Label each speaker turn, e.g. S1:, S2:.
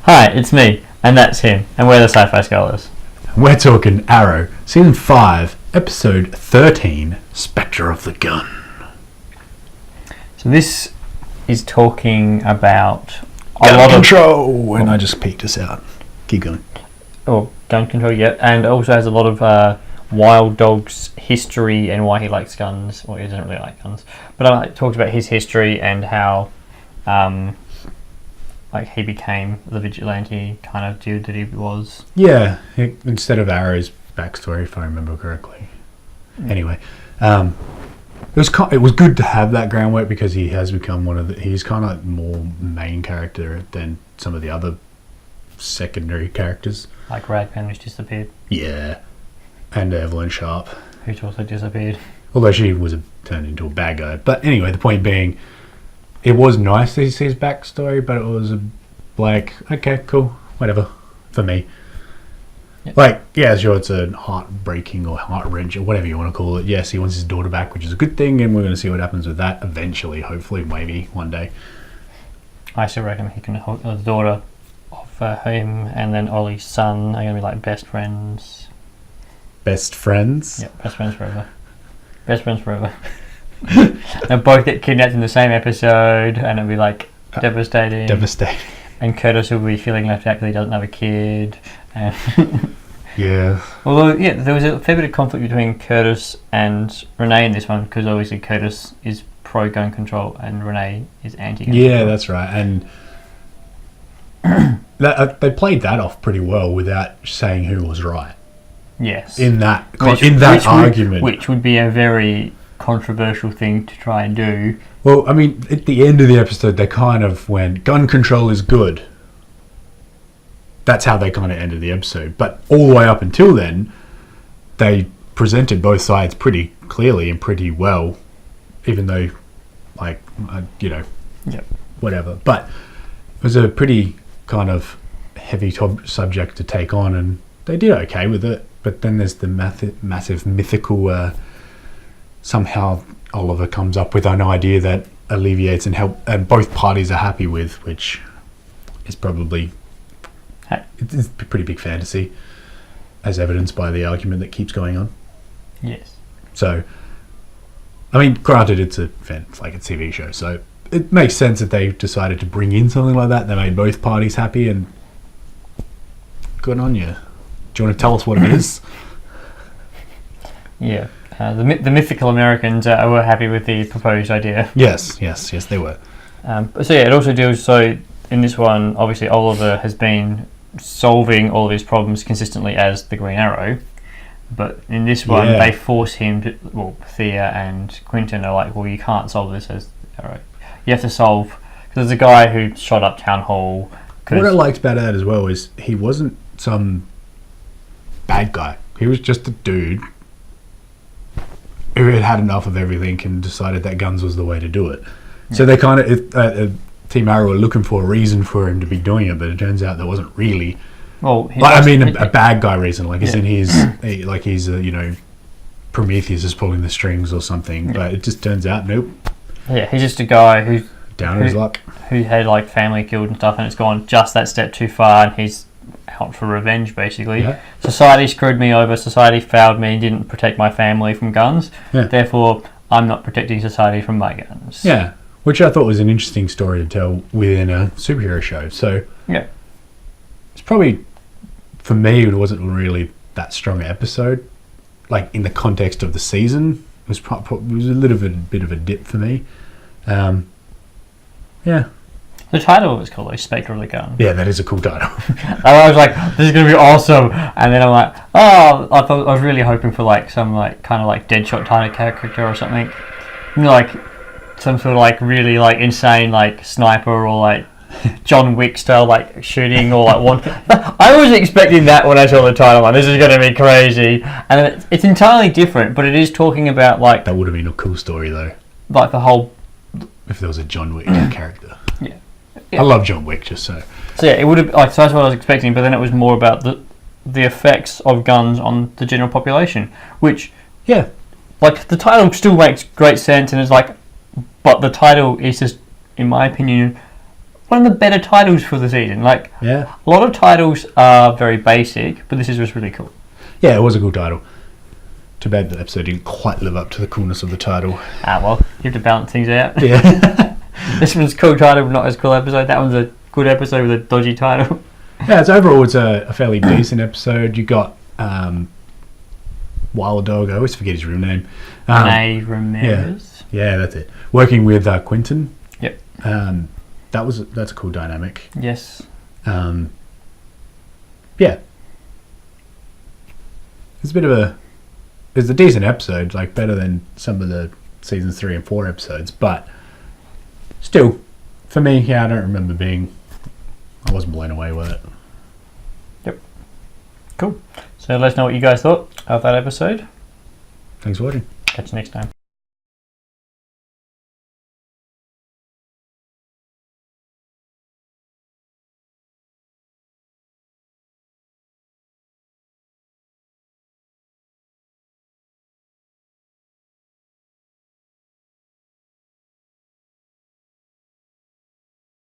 S1: Hi, it's me, and that's him, and we're the Sci-Fi Scholars.
S2: We're talking Arrow, Season 5, Episode 13, Spectre of the Gun.
S1: So this is talking about
S2: gun control! And I just peeked us out. Keep going.
S1: Oh, gun control, yeah, and also has a lot of Wild Dog's history and why he likes guns. Well, he doesn't really like guns, but it talks about his history and how he became the vigilante kind of dude that he was.
S2: Yeah, instead of Arrow's backstory, if I remember correctly. Anyway, it was good to have that groundwork because he has become he's kind of more main character than some of the other secondary characters.
S1: Like Ragpan, who's disappeared.
S2: Yeah, and Evelyn Sharp,
S1: who's also disappeared.
S2: Although she was turned into a bad guy. But anyway, the point being, it was nice to see his backstory, but it was okay, cool, whatever, for me. Yep. Sure, it's a heartbreaking or heart-wrenching, or whatever you want to call it. Yes, he wants his daughter back, which is a good thing, and we're going to see what happens with that eventually, hopefully, maybe, one day.
S1: I still reckon he can hold the daughter of him, and then Ollie's son are going to be like best friends.
S2: Best friends?
S1: Yep, best friends forever. Best friends forever. They'll both get kidnapped in the same episode, and it'll be devastating.
S2: Devastating.
S1: And Curtis will be feeling left out because he doesn't have a kid. And
S2: yeah.
S1: Although, there was a fair bit of conflict between Curtis and Renee in this one, because obviously Curtis is pro-gun control and Renee is anti-gun control.
S2: Yeah, that's right. And they played that off pretty well without saying who was right.
S1: Yes.
S2: In that argument.
S1: Which would be a very controversial thing to try and do.
S2: Well, I mean, at the end of the episode, they kind of went, gun control is good. That's how they kind of ended the episode. But all the way up until then, they presented both sides pretty clearly and pretty well, even though, whatever. But it was a pretty kind of heavy subject to take on, and they did okay with it. But then there's the massive mythical... somehow Oliver comes up with an idea that alleviates and both parties are happy with, which is probably it's a pretty big fantasy, as evidenced by the argument that keeps going on.
S1: Yes.
S2: So, I mean, granted, it's a TV show, so it makes sense that they decided to bring in something like that. They made both parties happy, and good on you. Do you want to tell us what it is?
S1: Yeah. The mythical Americans were happy with the proposed idea.
S2: Yes, they were.
S1: It also deals... So, in this one, obviously, Oliver has been solving all of his problems consistently as the Green Arrow. But in this one, they force him to... Well, Thea and Quentin are like, well, you can't solve this as the Arrow. You have to solve... Because there's a guy who shot up Town Hall.
S2: What I liked about that as well is he wasn't some bad guy. He was just a dude who had enough of everything and decided that guns was the way to do it. Yeah. So they kind of, Team Arrow were looking for a reason for him to be doing it, but it turns out there wasn't really. Well, a bad guy reason, Prometheus is pulling the strings or something, but it just turns out, nope.
S1: Yeah, he's just a guy who's
S2: down on his luck,
S1: who had family killed and stuff, and it's gone just that step too far, and he's out for revenge, basically. Yeah. Society screwed me over, society failed me, didn't protect my family from guns, therefore I'm not protecting society from my guns.
S2: Yeah, which I thought was an interesting story to tell within a superhero show. So
S1: yeah,
S2: it's probably, for me, it wasn't really that strong an episode. In the context of the season, it was a little bit of a dip for me. Yeah.
S1: The title was called Spectre of the Gun.
S2: Yeah, that is a cool title.
S1: I was like, this is going to be awesome. And then I'm like, I was really hoping for some kind of Deadshot kind of character or something. Some sort of really insane sniper or John Wick style shooting or one. I was expecting that when I saw the title. This is going to be crazy. And it's entirely different, but it is talking about
S2: That would have been a cool story though.
S1: The whole...
S2: If there was a John Wick character.
S1: Yeah.
S2: I love John Wick, just so. So
S1: it would have so that's what I was expecting, but then it was more about the effects of guns on the general population, which the title still makes great sense, and it's but the title is just, in my opinion, one of the better titles for the season. Like,
S2: Yeah.
S1: a lot of titles are very basic, but this is just really cool.
S2: Yeah, it was a cool title. Too bad the episode didn't quite live up to the coolness of the title.
S1: Well, you have to balance things out.
S2: Yeah.
S1: This one's a cool title, but not as cool episode. That one's a good episode with a dodgy title.
S2: Yeah, overall it's a fairly decent episode. You got Wild Dog, I always forget his real name.
S1: Renee Ramirez.
S2: Yeah, that's it. Working with Quentin.
S1: Yep.
S2: That's a cool dynamic.
S1: Yes.
S2: Yeah. It's a decent episode, like better than some of the seasons 3 and 4 episodes, but still, for me, I don't remember I wasn't blown away with it.
S1: Yep. Cool. So let us know what you guys thought of that episode.
S2: Thanks for watching.
S1: Catch you next time.